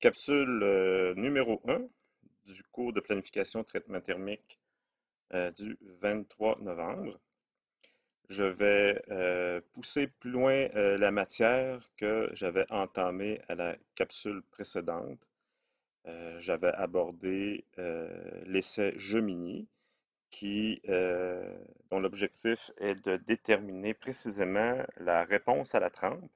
Capsule numéro 1 du cours de planification traitement thermique du 23 novembre. Je vais pousser plus loin la matière que j'avais entamée à la capsule précédente. J'avais abordé l'essai Gemini dont l'objectif est de déterminer précisément la réponse à la trempe,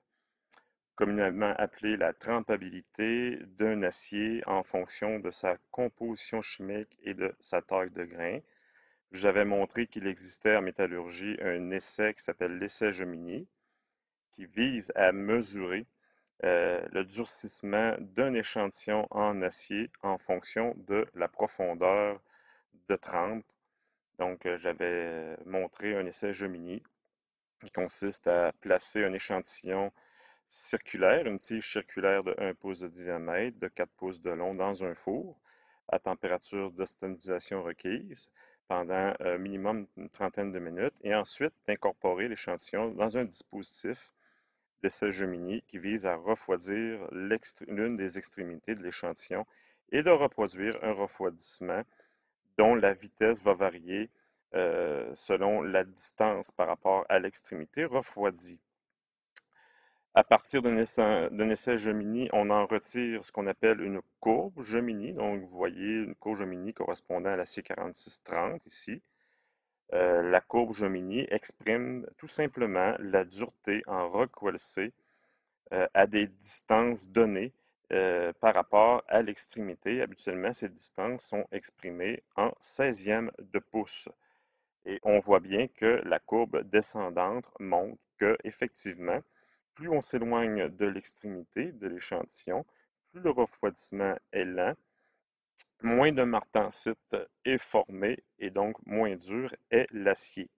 communément appelée la trempabilité d'un acier en fonction de sa composition chimique et de sa taille de grain. J'avais montré qu'il existait en métallurgie un essai qui s'appelle l'essai Gemini, qui vise à mesurer le durcissement d'un échantillon en acier en fonction de la profondeur de trempe. Donc, j'avais montré un essai Gemini qui consiste à placer un échantillon circulaire, une tige circulaire de 1 pouce de diamètre, de 4 pouces de long dans un four à température d'ostonisation requise pendant minimum une trentaine de minutes et ensuite d'incorporer l'échantillon dans un dispositif d'essai Gemini qui vise à refroidir l'une des extrémités de l'échantillon et de reproduire un refroidissement dont la vitesse va varier selon la distance par rapport à l'extrémité refroidie. À partir d'un essai Gemini, on en retire ce qu'on appelle une courbe Gemini. Donc, vous voyez une courbe Gemini correspondant à l'acier 4630 ici. La courbe Gemini exprime tout simplement la dureté en Rockwell C à des distances données par rapport à l'extrémité. Habituellement, ces distances sont exprimées en 16e de pouce. Et on voit bien que la courbe descendante montre que, effectivement, plus on s'éloigne de l'extrémité de l'échantillon, plus le refroidissement est lent, moins de martensite est formé et donc moins dur est l'acier.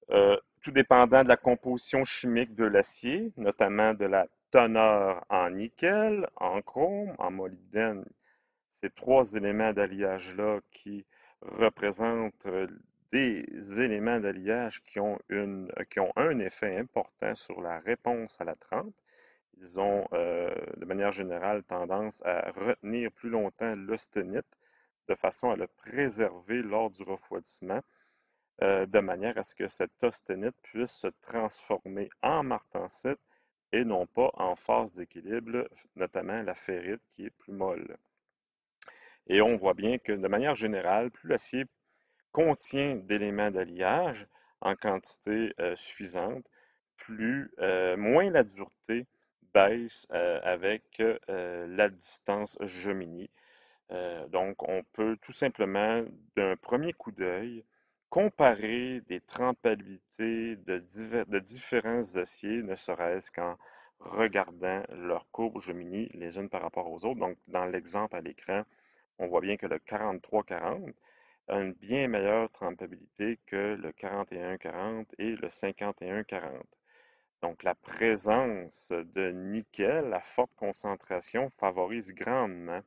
Tout dépendant de la composition chimique de l'acier, notamment de la teneur en nickel, en chrome, en molybdène, ces trois éléments d'alliage-là qui représentent des éléments d'alliage qui ont un effet important sur la réponse à la trempe. Ils ont, de manière générale, tendance à retenir plus longtemps l'austenite de façon à le préserver lors du refroidissement, de manière à ce que cette austenite puisse se transformer en martensite et non pas en phase d'équilibre, notamment la ferrite qui est plus molle. Et on voit bien que de manière générale, plus l'acier contient d'éléments d'alliage en quantité suffisante, moins la dureté baisse avec la distance Gemini. Donc, on peut tout simplement, d'un premier coup d'œil, comparer des trempabilités de différents aciers, ne serait-ce qu'en regardant leurs courbes Gemini les unes par rapport aux autres. Donc, dans l'exemple à l'écran, on voit bien que le 4340 a une bien meilleure trempabilité que le 4140 et le 5140. Donc, la présence de nickel à forte concentration favorise grandement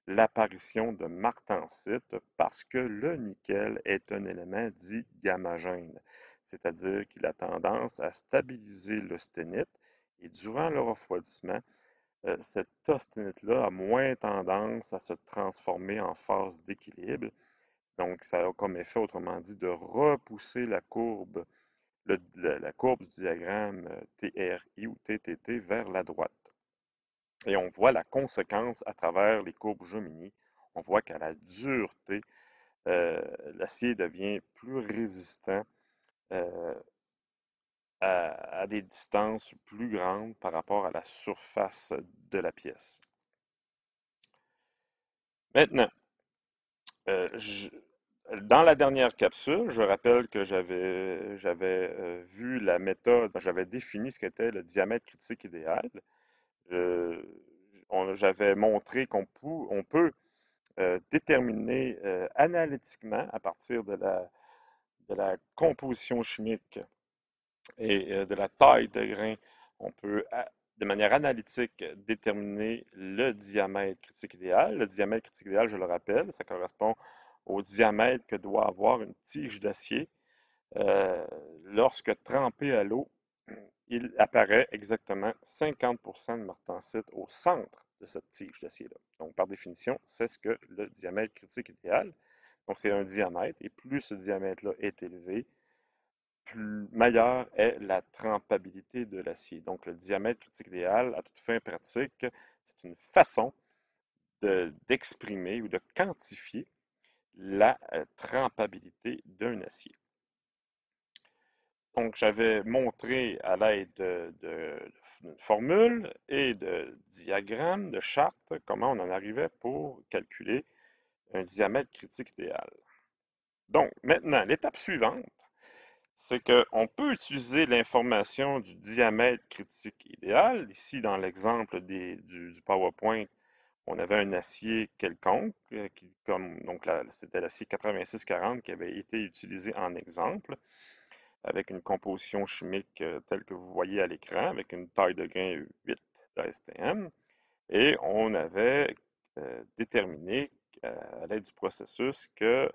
l'apparition de martensite parce que le nickel est un élément dit gamagène, c'est-à-dire qu'il a tendance à stabiliser l'austenite et durant le refroidissement, cette austenite-là a moins tendance à se transformer en phase d'équilibre. Donc, ça a comme effet, autrement dit, de repousser la courbe, la courbe du diagramme TRI ou TTT vers la droite. Et on voit la conséquence à travers les courbes Gemini. On voit qu'à la dureté, l'acier devient plus résistant à des distances plus grandes par rapport à la surface de la pièce. Maintenant, dans la dernière capsule, je rappelle que j'avais vu la méthode, j'avais défini ce qu'était le diamètre critique idéal. Euh, J'avais montré on peut déterminer analytiquement à partir de la composition chimique et de la taille de grain, on peut de manière analytique déterminer le diamètre critique idéal. Le diamètre critique idéal, je le rappelle, ça correspond au diamètre que doit avoir une tige d'acier lorsque trempée à l'eau il apparaît exactement 50% de martensite au centre de cette tige d'acier-là. Donc, par définition, c'est ce que le diamètre critique idéal. Donc, c'est un diamètre, et plus ce diamètre-là est élevé, plus meilleure est la trempabilité de l'acier. Donc, le diamètre critique idéal, à toute fin pratique, c'est une façon d'exprimer ou de quantifier la trempabilité d'un acier. Donc, j'avais montré à l'aide d'une formule et de diagrammes, de chartes, comment on en arrivait pour calculer un diamètre critique idéal. Donc, maintenant, l'étape suivante, c'est qu'on peut utiliser l'information du diamètre critique idéal. Ici, dans l'exemple du PowerPoint, on avait un acier quelconque, donc c'était l'acier 8640 qui avait été utilisé en exemple, avec une composition chimique telle que vous voyez à l'écran, avec une taille de grain 8 d'ASTM. Et on avait déterminé à l'aide du processus que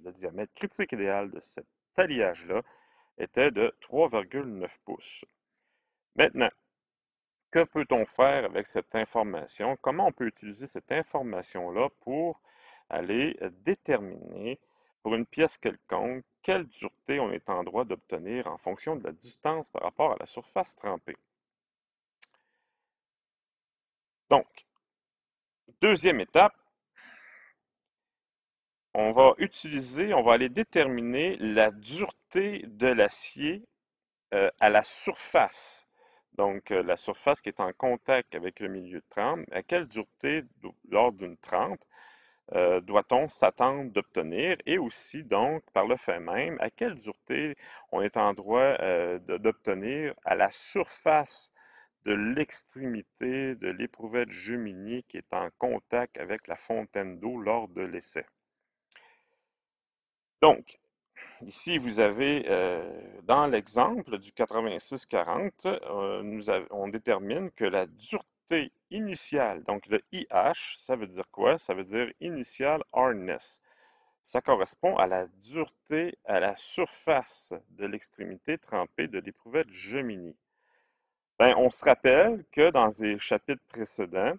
le diamètre critique idéal de cet alliage-là était de 3,9 pouces. Maintenant, que peut-on faire avec cette information? Comment on peut utiliser cette information-là pour aller déterminer pour une pièce quelconque quelle dureté on est en droit d'obtenir en fonction de la distance par rapport à la surface trempée? Donc, deuxième étape, on va aller déterminer la dureté de l'acier à la surface. Donc, la surface qui est en contact avec le milieu de trempe, à quelle dureté, lors d'une trempe, doit-on s'attendre d'obtenir? Et aussi, donc, par le fait même, à quelle dureté on est en droit d'obtenir à la surface de l'extrémité de l'éprouvette Gemini qui est en contact avec la fontaine d'eau lors de l'essai. Donc, ici, vous avez, dans l'exemple du 8640, on détermine que la dureté initiale, donc le IH, ça veut dire quoi? Ça veut dire Initial Hardness. Ça correspond à la dureté à la surface de l'extrémité trempée de l'éprouvette Gemini. Ben, on se rappelle que dans les chapitres précédents,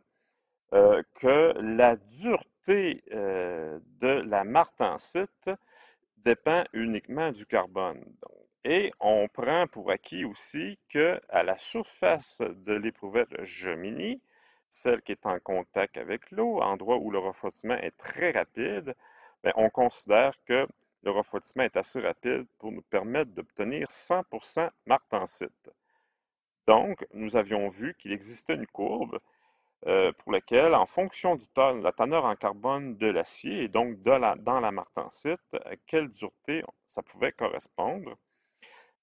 que la dureté de la martensite dépend uniquement du carbone. Et on prend pour acquis aussi que à la surface de l'éprouvette Gemini, celle qui est en contact avec l'eau, endroit où le refroidissement est très rapide, bien, on considère que le refroidissement est assez rapide pour nous permettre d'obtenir 100% martensite. Donc, nous avions vu qu'il existait une courbe pour laquelle, en fonction de la teneur en carbone de l'acier et donc dans la martensite, à quelle dureté ça pouvait correspondre.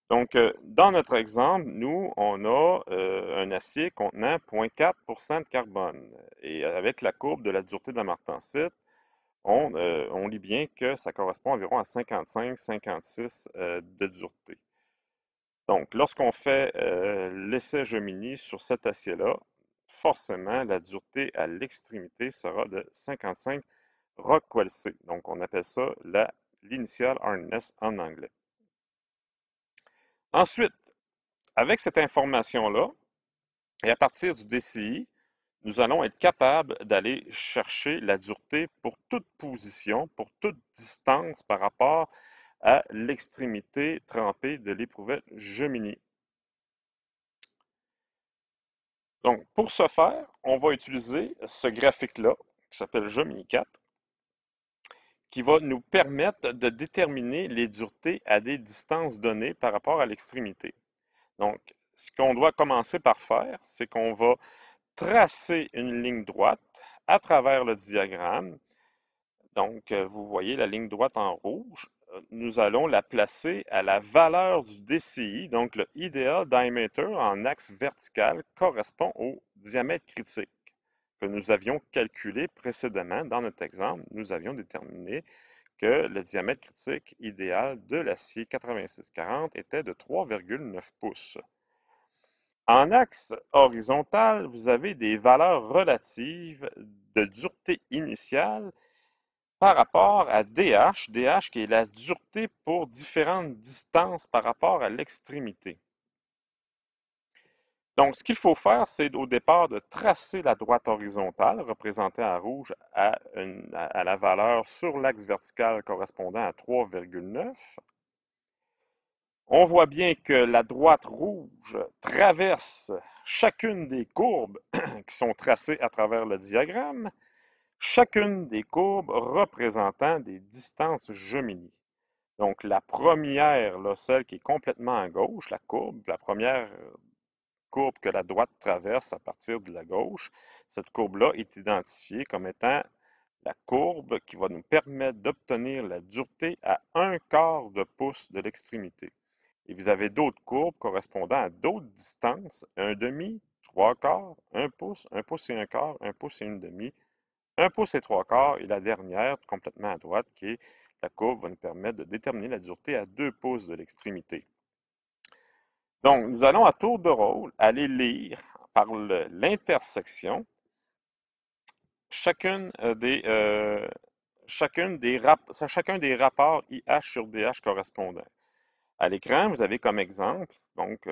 Donc, dans notre exemple, nous, on a un acier contenant 0,4% de carbone. Et avec la courbe de la dureté de la martensite, on lit bien que ça correspond environ à 55-56 de dureté. Donc, lorsqu'on fait l'essai Gemini sur cet acier-là, forcément, la dureté à l'extrémité sera de 55 Rockwell-C. Donc, on appelle ça l'initial hardness en anglais. Ensuite, avec cette information-là, et à partir du DCI, nous allons être capables d'aller chercher la dureté pour toute position, pour toute distance par rapport à l'extrémité trempée de l'éprouvette Gemini. Donc, pour ce faire, on va utiliser ce graphique-là, qui s'appelle Gemini 4, qui va nous permettre de déterminer les duretés à des distances données par rapport à l'extrémité. Donc, ce qu'on doit commencer par faire, c'est qu'on va tracer une ligne droite à travers le diagramme. Donc, vous voyez la ligne droite en rouge. Nous allons la placer à la valeur du DCI, donc le Ideal Diameter en axe vertical correspond au diamètre critique que nous avions calculé précédemment. Dans notre exemple, nous avions déterminé que le diamètre critique idéal de l'acier 8640 était de 3,9 pouces. En axe horizontal, vous avez des valeurs relatives de dureté initiale par rapport à DH, DH qui est la dureté pour différentes distances par rapport à l'extrémité. Donc, ce qu'il faut faire, c'est au départ de tracer la droite horizontale, représentée en rouge à la valeur sur l'axe vertical correspondant à 3,9. On voit bien que la droite rouge traverse chacune des courbes qui sont tracées à travers le diagramme, chacune des courbes représentant des distances Gemini. Donc, la première, là, celle qui est complètement à gauche, la première courbe que la droite traverse à partir de la gauche, cette courbe-là est identifiée comme étant la courbe qui va nous permettre d'obtenir la dureté à 1/4 de pouce de l'extrémité. Et vous avez d'autres courbes correspondant à d'autres distances, 1/2, 3/4, 1 pouce, 1 pouce et 1/4, 1 pouce et 1/2, 1 pouce et 3/4, et la dernière, complètement à droite, qui est la courbe va nous permettre de déterminer la dureté à 2 pouces de l'extrémité. Donc, nous allons à tour de rôle aller lire par l'intersection chacune chacun des rapports IH sur DH correspondants. À l'écran, vous avez comme exemple, donc,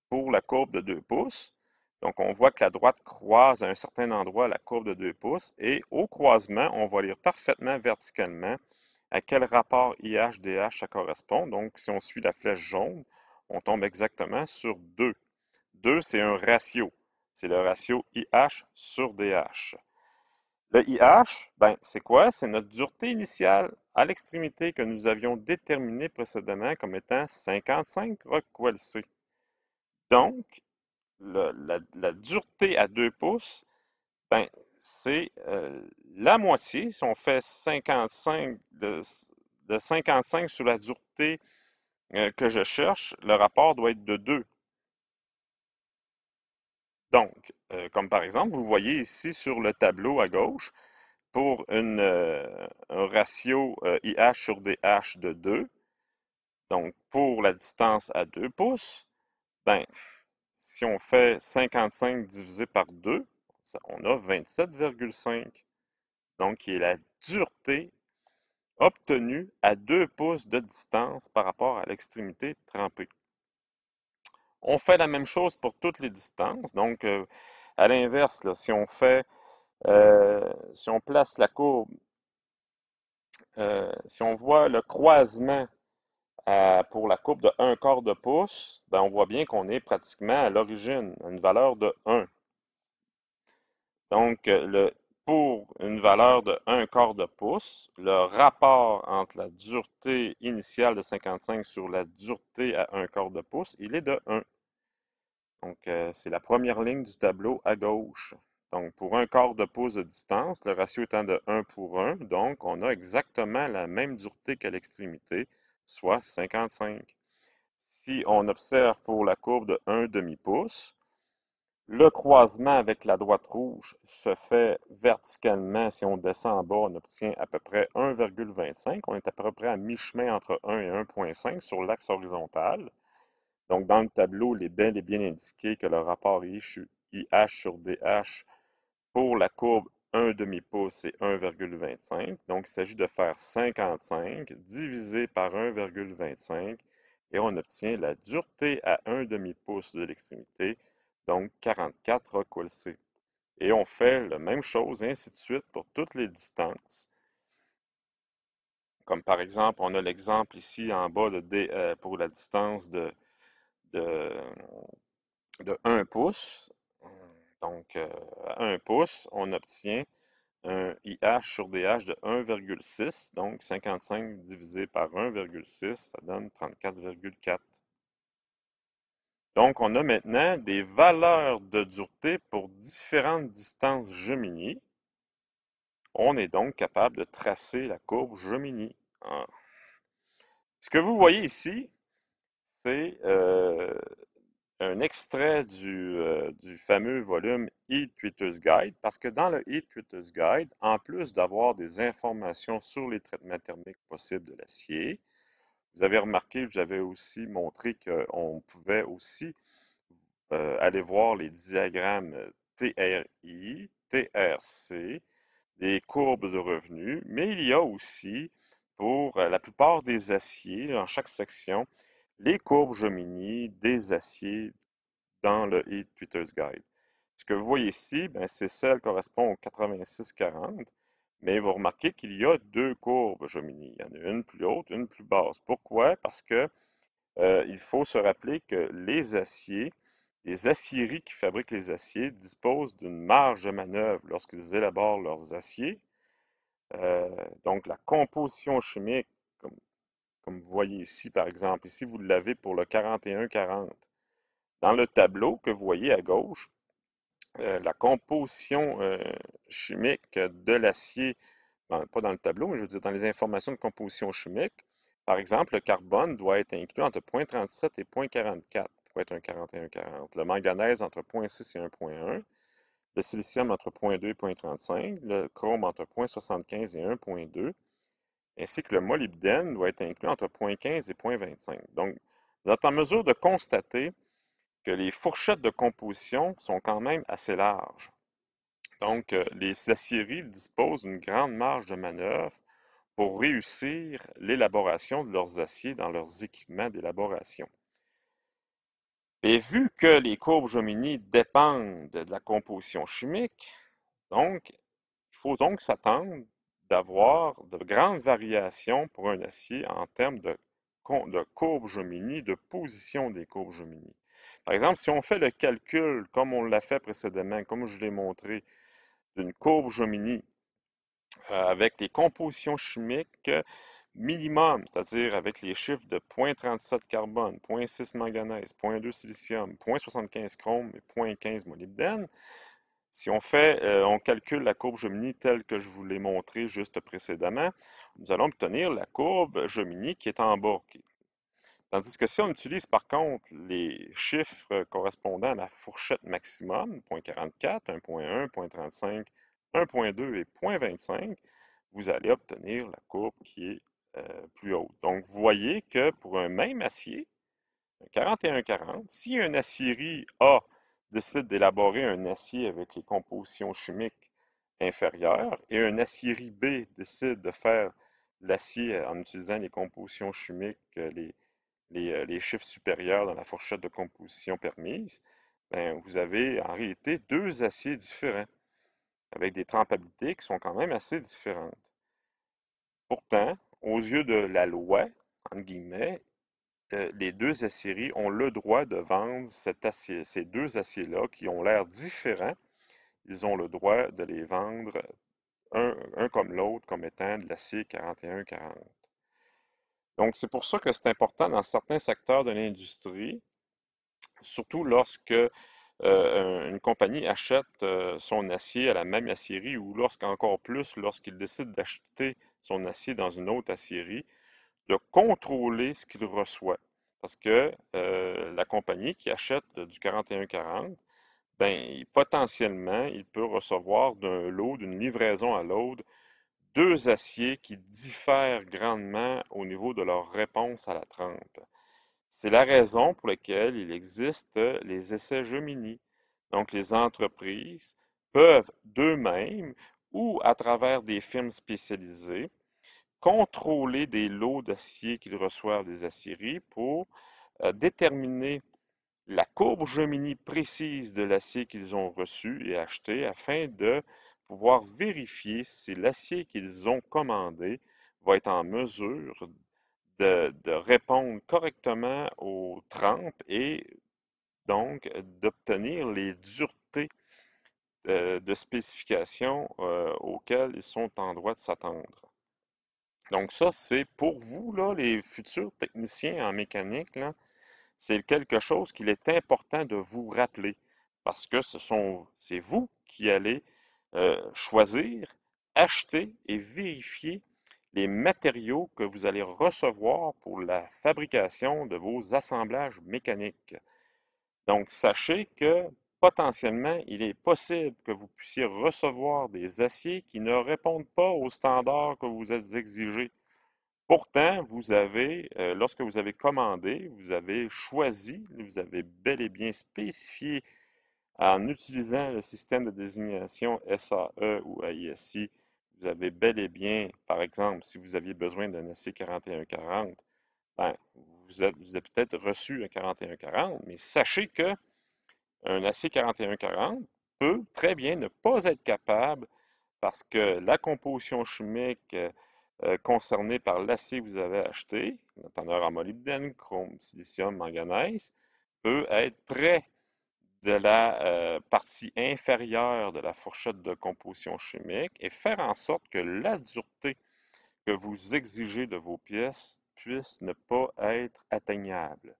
pour la courbe de 2 pouces, donc on voit que la droite croise à un certain endroit la courbe de 2 pouces et au croisement, on va lire parfaitement verticalement à quel rapport IH-DH ça correspond. Donc, si on suit la flèche jaune, on tombe exactement sur 2. 2, c'est un ratio. C'est le ratio IH sur DH. Le IH, ben, c'est quoi? C'est notre dureté initiale à l'extrémité que nous avions déterminée précédemment comme étant 55 Rockwell-C. Donc, la dureté à 2 pouces, ben, c'est la moitié. Si on fait 55 de 55 sur la dureté que je cherche, le rapport doit être de 2. Donc, comme par exemple, vous voyez ici sur le tableau à gauche, pour un ratio IH sur DH de 2, donc pour la distance à 2 pouces, ben, si on fait 55 divisé par 2, on a 27,5. Donc, qui est la dureté obtenue à 2 pouces de distance par rapport à l'extrémité trempée. On fait la même chose pour toutes les distances. Donc, à l'inverse, là, si on place la courbe, si on voit le croisement pour la courbe de 1/4 de pouce, ben, on voit bien qu'on est pratiquement à l'origine, à une valeur de 1. Donc, pour une valeur de 1/4 de pouce, le rapport entre la dureté initiale de 55 sur la dureté à 1/4 de pouce, il est de 1. Donc, c'est la première ligne du tableau à gauche. Donc, pour 1/4 de pouce de distance, le ratio étant de 1 pour 1, donc on a exactement la même dureté qu'à l'extrémité, soit 55. Si on observe pour la courbe de 1 demi-pouce, le croisement avec la droite rouge se fait verticalement. Si on descend en bas, on obtient à peu près 1,25. On est à peu près à mi-chemin entre 1 et 1,5 sur l'axe horizontal. Donc, dans le tableau, il est bien indiqué que le rapport IH sur DH pour la courbe 1 demi-pouce, c'est 1,25. Donc, il s'agit de faire 55 divisé par 1,25 et on obtient la dureté à 1 demi-pouce de l'extrémité, donc 44 Rockwell-C. Et on fait la même chose, ainsi de suite, pour toutes les distances. Comme par exemple, on a l'exemple ici en bas pour la distance de, de 1 pouce. Donc, à 1 pouce, on obtient un IH sur DH de 1,6, donc 55 divisé par 1,6, ça donne 34,4. Donc, on a maintenant des valeurs de dureté pour différentes distances Gemini. On est donc capable de tracer la courbe Gemini. Ah. Ce que vous voyez ici, c'est un extrait du fameux volume Heat Treaters Guide, parce que dans le Heat Treaters Guide, en plus d'avoir des informations sur les traitements thermiques possibles de l'acier, vous avez remarqué que j'avais aussi montré qu'on pouvait aussi aller voir les diagrammes TRI, TRC, des courbes de revenus, mais il y a aussi, pour la plupart des aciers, dans chaque section, les courbes Gemini des aciers dans le Heat Tweeter's Guide. Ce que vous voyez ici, ben, c'est celle qui correspond au 86-40, mais vous remarquez qu'il y a deux courbes Jomini. Il y en a une plus haute, une plus basse. Pourquoi? Parce que il faut se rappeler que les aciéries qui fabriquent les aciers disposent d'une marge de manœuvre lorsqu'ils élaborent leurs aciers. Euh, donc, la composition chimique, comme, comme vous voyez ici, par exemple, ici vous l'avez pour le 41-40. Dans le tableau que vous voyez à gauche, la composition chimique de l'acier, pas dans le tableau, mais je veux dire dans les informations de composition chimique, par exemple, le carbone doit être inclus entre 0,37 et 0,44 pour être un 41-40. Le manganèse entre 0,6 et 1,1. Le silicium entre 0,2 et 0,35. Le chrome entre 0,75 et 1,2. Ainsi que le molybdène doit être inclus entre 0,15 et 0,25. Donc, vous êtes en mesure de constater que les fourchettes de composition sont quand même assez larges. Donc, les aciéries disposent d'une grande marge de manœuvre pour réussir l'élaboration de leurs aciers dans leurs équipements d'élaboration. Et vu que les courbes Jomini dépendent de la composition chimique, donc, il faut donc s'attendre d'avoir de grandes variations pour un acier en termes de courbes Jomini, de position des courbes Jomini. Par exemple, si on fait le calcul, comme on l'a fait précédemment, comme je l'ai montré, d'une courbe Jomini avec les compositions chimiques minimum, c'est-à-dire avec les chiffres de 0,37 carbone, 0,6 manganèse, 0,2 silicium, 0,75 chrome et 0,15 molybdène, si on calcule la courbe Jomini telle que je vous l'ai montré juste précédemment, nous allons obtenir la courbe Jomini qui est en bas. Tandis que si on utilise par contre les chiffres correspondant à la fourchette maximum, 0,44, 1,1, 0,35, 1,2 et 0,25, vous allez obtenir la courbe qui est plus haute. Donc, vous voyez que pour un même acier, un 41-40, si une acierie A décide d'élaborer un acier avec les compositions chimiques inférieures et une acierie B décide de faire l'acier en utilisant les compositions chimiques, les chiffres supérieurs dans la fourchette de composition permise, ben, vous avez en réalité deux aciers différents, avec des trempabilités qui sont quand même assez différentes. Pourtant, aux yeux de la loi, entre guillemets, les deux aciéries ont le droit de vendre ces deux aciers-là qui ont l'air différents. Ils ont le droit de les vendre un comme l'autre comme étant de l'acier 41-40. Donc, c'est pour ça que c'est important dans certains secteurs de l'industrie, surtout lorsque une compagnie achète son acier à la même acierie ou lorsqu'encore plus, lorsqu'il décide d'acheter son acier dans une autre acierie, de contrôler ce qu'il reçoit. Parce que la compagnie qui achète du 41-40, ben, potentiellement, il peut recevoir d'un lot, d'une livraison à l'autre, deux aciers qui diffèrent grandement au niveau de leur réponse à la trempe. C'est la raison pour laquelle il existe les essais Gemini. Donc, les entreprises peuvent d'eux-mêmes ou à travers des firmes spécialisées contrôler des lots d'acier qu'ils reçoivent des aciéries pour déterminer la courbe Gemini précise de l'acier qu'ils ont reçu et acheté afin de pouvoir vérifier si l'acier qu'ils ont commandé va être en mesure de répondre correctement aux trempes et donc d'obtenir les duretés de spécification auxquelles ils sont en droit de s'attendre. Donc ça, c'est pour vous, là, les futurs techniciens en mécanique, là, c'est quelque chose qu'il est important de vous rappeler parce que c'est vous qui allez choisir, acheter et vérifier les matériaux que vous allez recevoir pour la fabrication de vos assemblages mécaniques. Donc, sachez que potentiellement, il est possible que vous puissiez recevoir des aciers qui ne répondent pas aux standards que vous êtes exigés. Pourtant, lorsque vous avez commandé, vous avez choisi, vous avez bel et bien spécifié en utilisant le système de désignation SAE ou AISI, vous avez bel et bien, par exemple, si vous aviez besoin d'un acier 4140, ben, vous avez peut-être reçu un 4140, mais sachez que un acier 4140 peut très bien ne pas être capable parce que la composition chimique concernée par l'acier que vous avez acheté, la teneur en molybdène, chrome, silicium, manganèse, peut être près de la partie inférieure de la fourchette de composition chimique et faire en sorte que la dureté que vous exigez de vos pièces puisse ne pas être atteignable.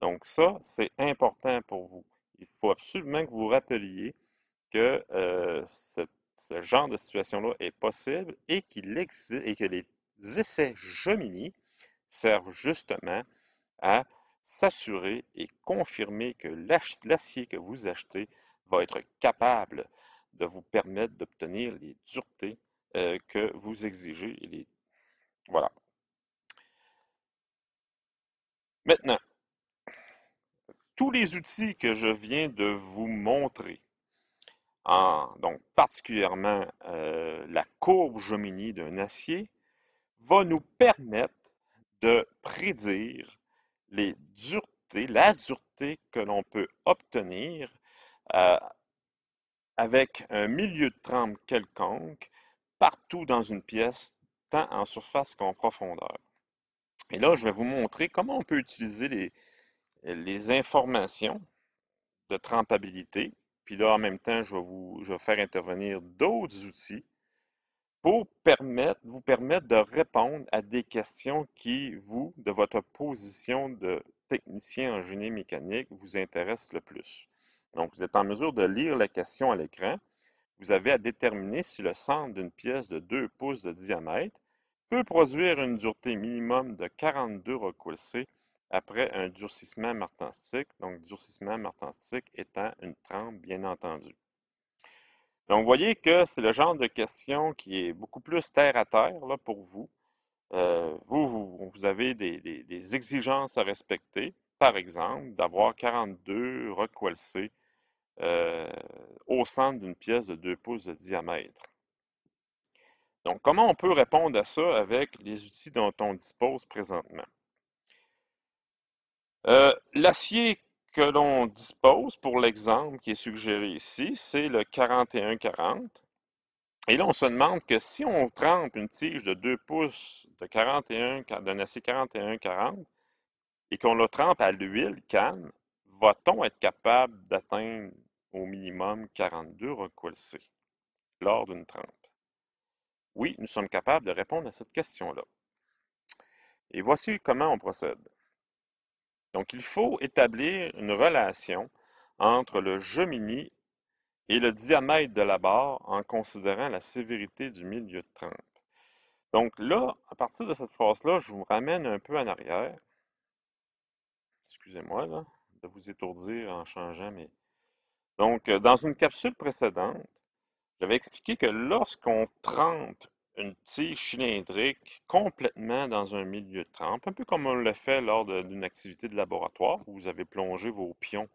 Donc ça, c'est important pour vous. Il faut absolument que vous vous rappeliez que ce genre de situation-là est possible et qu'il existe et que les essais Gemini servent justement à s'assurer et confirmer que l'acier que vous achetez va être capable de vous permettre d'obtenir les duretés que vous exigez. Voilà. Maintenant, tous les outils que je viens de vous montrer, donc particulièrement la courbe Gemini d'un acier, va nous permettre de prédire les duretés, la dureté que l'on peut obtenir euh, avec un milieu de trempe quelconque partout dans une pièce, tant en surface qu'en profondeur. Et là, je vais vous montrer comment on peut utiliser les informations de trempabilité. Puis là, en même temps, je vais faire intervenir d'autres outils pour vous permettre de répondre à des questions qui, vous, de votre position de technicien en génie mécanique, vous intéressent le plus. Donc, vous êtes en mesure de lire la question à l'écran. Vous avez à déterminer si le centre d'une pièce de 2 pouces de diamètre peut produire une dureté minimum de 42 recoulsés après un durcissement martenstique, donc durcissement martenstique étant une trempe, bien entendu. Donc, vous voyez que c'est le genre de question qui est beaucoup plus terre à terre là, pour vous. Vous avez des exigences à respecter, par exemple, d'avoir 42 recoulsés au centre d'une pièce de 2 pouces de diamètre. Donc, comment on peut répondre à ça avec les outils dont on dispose présentement? L'acier que l'on dispose, pour l'exemple qui est suggéré ici, c'est le 4140. Et là, on se demande que si on trempe une tige de 2 pouces d'un acier 4140 et qu'on la trempe à l'huile calme, va-t-on être capable d'atteindre au minimum 42 recoulsés lors d'une trempe? Oui, nous sommes capables de répondre à cette question-là. Et voici comment on procède. Donc, il faut établir une relation entre le Gemini et le diamètre de la barre en considérant la sévérité du milieu de trempe. Donc là, à partir de cette phase-là, je vous ramène un peu en arrière. Excusez-moi là, de vous étourdir en changeant mes... Donc, dans une capsule précédente, j'avais expliqué que lorsqu'on trempe une tige cylindrique complètement dans un milieu de trempe, un peu comme on le fait lors d'une activité de laboratoire, où vous avez plongé vos pions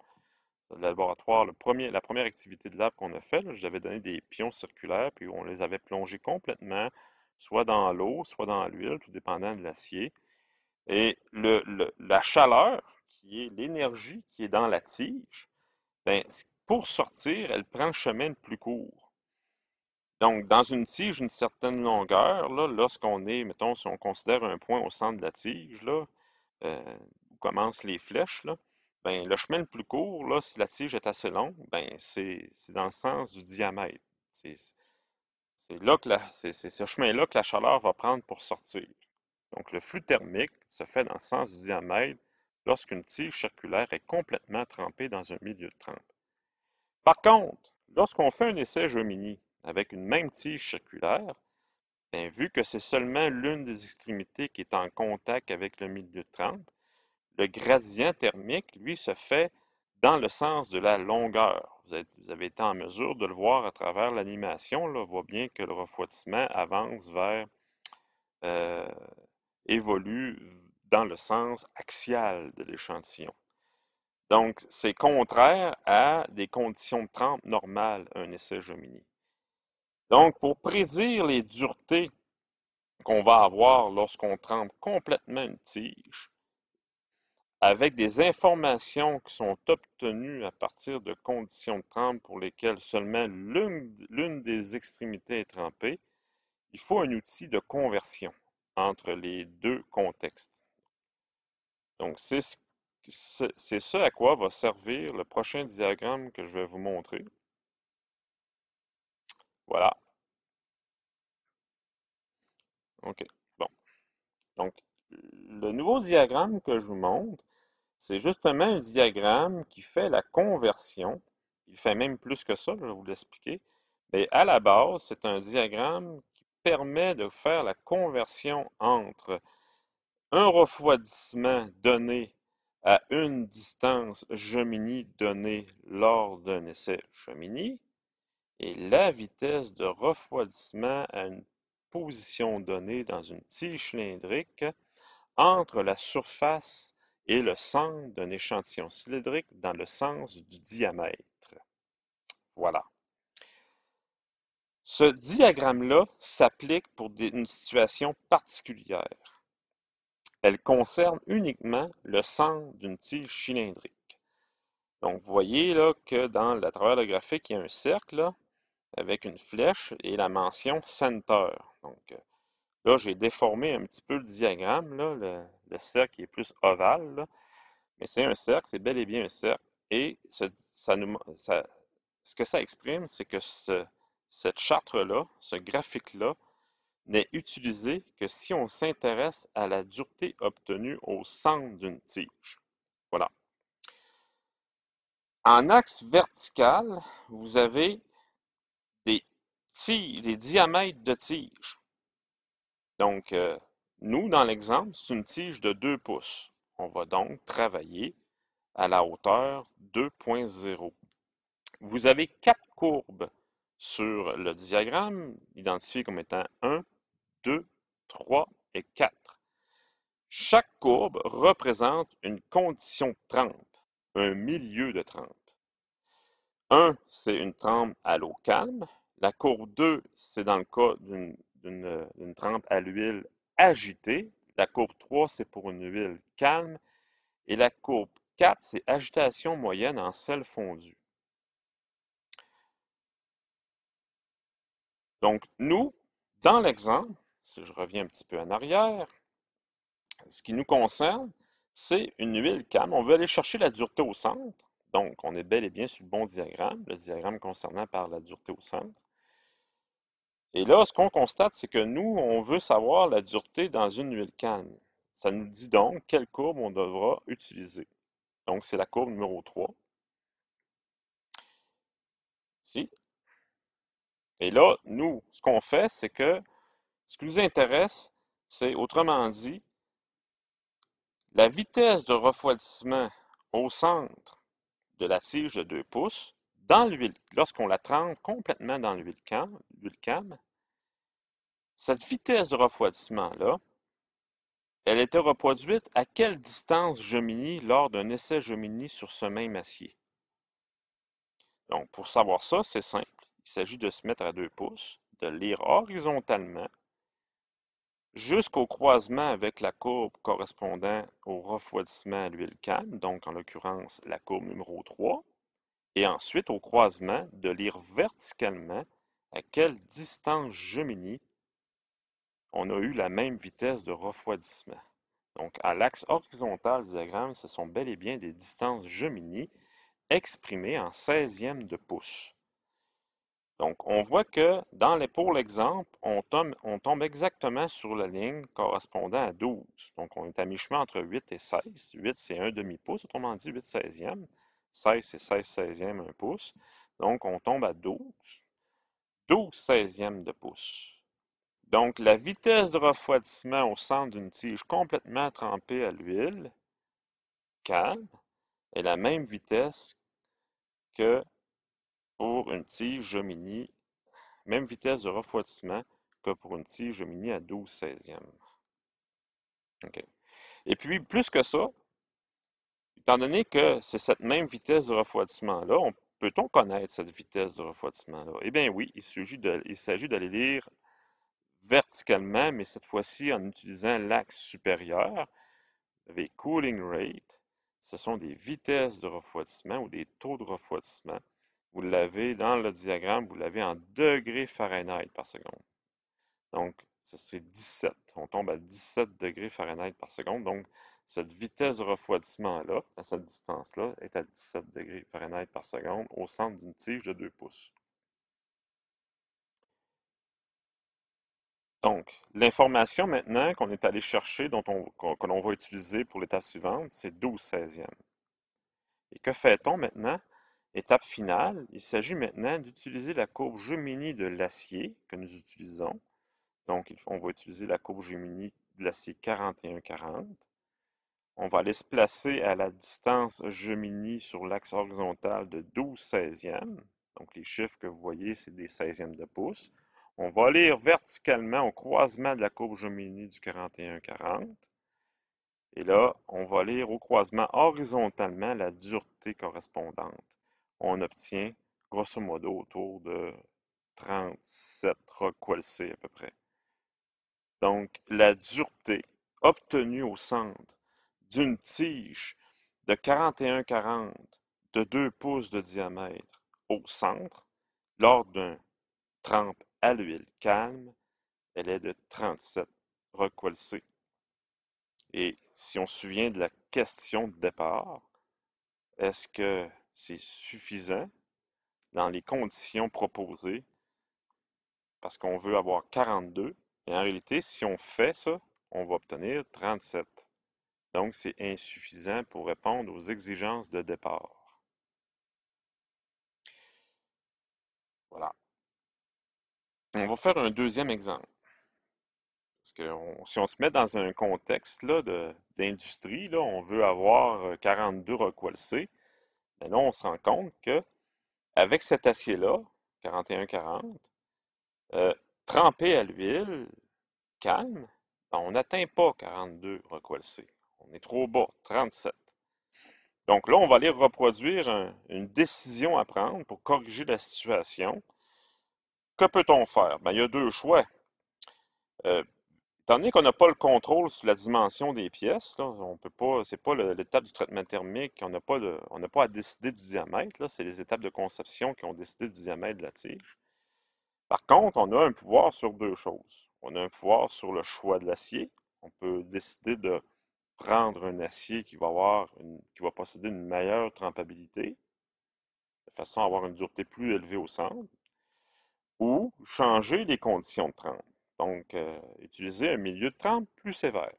de laboratoire, la première activité de lab qu'on a fait, j'avais donné des pions circulaires, puis on les avait plongés complètement, soit dans l'eau, soit dans l'huile, tout dépendant de l'acier. Et la chaleur, qui est l'énergie qui est dans la tige, ben, pour sortir, elle prend le chemin le plus court. Donc, dans une tige d'une certaine longueur, là, lorsqu'on est, mettons, si on considère un point au centre de la tige, là, où commencent les flèches, là, ben, le chemin le plus court, là, si la tige est assez longue, ben, c'est dans le sens du diamètre. C'est là que c'est ce chemin-là que la chaleur va prendre pour sortir. Donc, le flux thermique se fait dans le sens du diamètre lorsqu'une tige circulaire est complètement trempée dans un milieu de trempe. Par contre, lorsqu'on fait un essai Gemini avec une même tige circulaire, bien, vu que c'est seulement l'une des extrémités qui est en contact avec le milieu de trempe, le gradient thermique, lui, se fait dans le sens de la longueur. Vous avez été en mesure de le voir à travers l'animation. On voit bien que le refroidissement avance euh, évolue dans le sens axial de l'échantillon. Donc, c'est contraire à des conditions de trempe normales, un essai Gemini. Donc, pour prédire les duretés qu'on va avoir lorsqu'on trempe complètement une tige, avec des informations qui sont obtenues à partir de conditions de trempe pour lesquelles seulement l'une des extrémités est trempée, il faut un outil de conversion entre les deux contextes. Donc, c'est ce à quoi va servir le prochain diagramme que je vais vous montrer. Voilà. OK. Bon. Donc, le nouveau diagramme que je vous montre, c'est justement un diagramme qui fait la conversion. Il fait même plus que ça, je vais vous l'expliquer. Mais à la base, c'est un diagramme qui permet de faire la conversion entre un refroidissement donné à une distance Gemini donnée lors d'un essai Gemini et la vitesse de refroidissement à une position donnée dans une tige cylindrique entre la surface et le centre d'un échantillon cylindrique dans le sens du diamètre. Voilà. Ce diagramme-là s'applique pour une situation particulière. Elle concerne uniquement le centre d'une tige cylindrique. Donc, vous voyez là que dans à travers le graphique, il y a un cercle là, avec une flèche et la mention Center. Donc, là, j'ai déformé un petit peu le diagramme. Là, le cercle est plus ovale, là. Mais c'est un cercle, c'est bel et bien un cercle. Et ce que ça exprime, c'est que cette charte-là, ce graphique-là, n'est utilisé que si on s'intéresse à la dureté obtenue au centre d'une tige. Voilà. En axe vertical, vous avez des diamètres de tige. Donc, nous, dans l'exemple, c'est une tige de 2 pouces. On va donc travailler à la hauteur 2.0. Vous avez 4 courbes sur le diagramme, identifiées comme étant 1, 2, 3 et 4. Chaque courbe représente une condition de trempe, un milieu de trempe. 1, c'est une trempe à l'eau calme. La courbe 2, c'est dans le cas d'une trempe à l'huile agitée. La courbe 3, c'est pour une huile calme. Et la courbe 4, c'est agitation moyenne en sel fondu. Donc, nous, dans l'exemple, si je reviens un petit peu en arrière, ce qui nous concerne, c'est une huile calme. On veut aller chercher la dureté au centre. Donc, on est bel et bien sur le bon diagramme, le diagramme concernant par la dureté au centre. Et là, ce qu'on constate, c'est que nous, on veut savoir la dureté dans une huile calme. Ça nous dit donc quelle courbe on devra utiliser. Donc, c'est la courbe numéro 3. Ici. Et là, nous, ce qu'on fait, c'est que ce qui nous intéresse, c'est, autrement dit, la vitesse de refroidissement au centre de la tige de 2 pouces dans l'huile, lorsqu'on la trempe complètement dans l'huile calme, cette vitesse de refroidissement-là, elle était reproduite à quelle distance Gemini lors d'un essai Gemini sur ce même acier? Donc, pour savoir ça, c'est simple. Il s'agit de se mettre à 2 pouces, de lire horizontalement jusqu'au croisement avec la courbe correspondant au refroidissement à l'huile calme, donc en l'occurrence la courbe numéro 3, et ensuite au croisement de lire verticalement à quelle distance Gemini on a eu la même vitesse de refroidissement. Donc, à l'axe horizontal du diagramme, ce sont bel et bien des distances Gemini exprimées en 16e de pouce. Donc, on voit que pour l'exemple, on tombe exactement sur la ligne correspondant à 12. Donc, on est à mi-chemin entre 8 et 16. 8, c'est un demi-pouce, autrement dit 8 16e. 16, c'est 16 16e, 1 pouce. Donc, on tombe à 12. 12 16e de pouce. Donc, la vitesse de refroidissement au centre d'une tige complètement trempée à l'huile calme est la même vitesse que pour une tige Gemini, même vitesse de refroidissement que pour une tige Gemini à 12 16e. OK. Et puis, plus que ça, étant donné que c'est cette même vitesse de refroidissement-là, peut-on connaître cette vitesse de refroidissement-là? Eh bien oui, il s'agit d'aller lire verticalement, mais cette fois-ci en utilisant l'axe supérieur, avec cooling rate, ce sont des vitesses de refroidissement ou des taux de refroidissement. Vous l'avez dans le diagramme, vous l'avez en degrés Fahrenheit par seconde. Donc, ça c'est 17. On tombe à 17 degrés Fahrenheit par seconde. Donc, cette vitesse de refroidissement-là, à cette distance-là, est à 17 degrés Fahrenheit par seconde au centre d'une tige de 2 pouces. Donc, l'information maintenant qu'on est allé chercher, que l'on va utiliser pour l'étape suivante, c'est 12 16e. Et que fait-on maintenant? Étape finale, il s'agit maintenant d'utiliser la courbe Gemini de l'acier que nous utilisons. Donc, on va utiliser la courbe Gemini de l'acier 4140. On va aller se placer à la distance Gemini sur l'axe horizontal de 12 16e. Donc, les chiffres que vous voyez, c'est des 16e de pouce. On va lire verticalement au croisement de la courbe Gemini du 4140. Et là, on va lire au croisement horizontalement la dureté correspondante. On obtient grosso modo autour de 37 Rockwell-C à peu près. Donc, la dureté obtenue au centre d'une tige de 41-40 de 2 pouces de diamètre au centre, lors d'un trempe à l'huile calme, elle est de 37 Rockwell-C. Et si on se souvient de la question de départ, est-ce que c'est suffisant dans les conditions proposées parce qu'on veut avoir 42? Et en réalité, si on fait ça, on va obtenir 37. Donc, c'est insuffisant pour répondre aux exigences de départ. Voilà. On va faire un deuxième exemple. Parce que si on se met dans un contexte d'industrie, on veut avoir 42 Rockwell-C, mais là, on se rend compte que avec cet acier-là, 4140, trempé à l'huile, calme, ben, on n'atteint pas 42 Rockwell-C. On est trop bas, 37. Donc là, on va aller reproduire une décision à prendre pour corriger la situation. Que peut-on faire? Ben, il y a deux choix. Étant donné qu'on n'a pas le contrôle sur la dimension des pièces, là, on peut pas, c'est pas l'étape du traitement thermique, on n'a pas à décider du diamètre, c'est les étapes de conception qui ont décidé du diamètre de la tige. Par contre, on a un pouvoir sur deux choses. On a un pouvoir sur le choix de l'acier. On peut décider de prendre un acier qui va posséder une meilleure trempabilité, de façon à avoir une dureté plus élevée au centre, ou changer les conditions de trempe. Donc, utiliser un milieu de trempe plus sévère.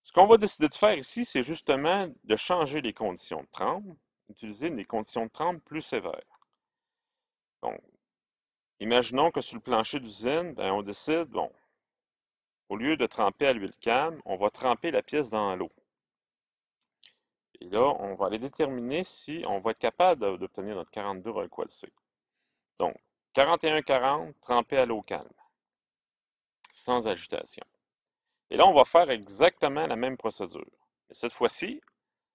Ce qu'on va décider de faire ici, c'est justement de changer les conditions de trempe, utiliser des conditions de trempe plus sévères. Donc, imaginons que sur le plancher d'usine, ben, on décide, bon, au lieu de tremper à l'huile calme, on va tremper la pièce dans l'eau. Et là, on va aller déterminer si on va être capable d'obtenir notre 42 Rockwell-C. Donc, 41-40, trempé à l'eau calme, sans agitation. Et là, on va faire exactement la même procédure. Mais cette fois-ci,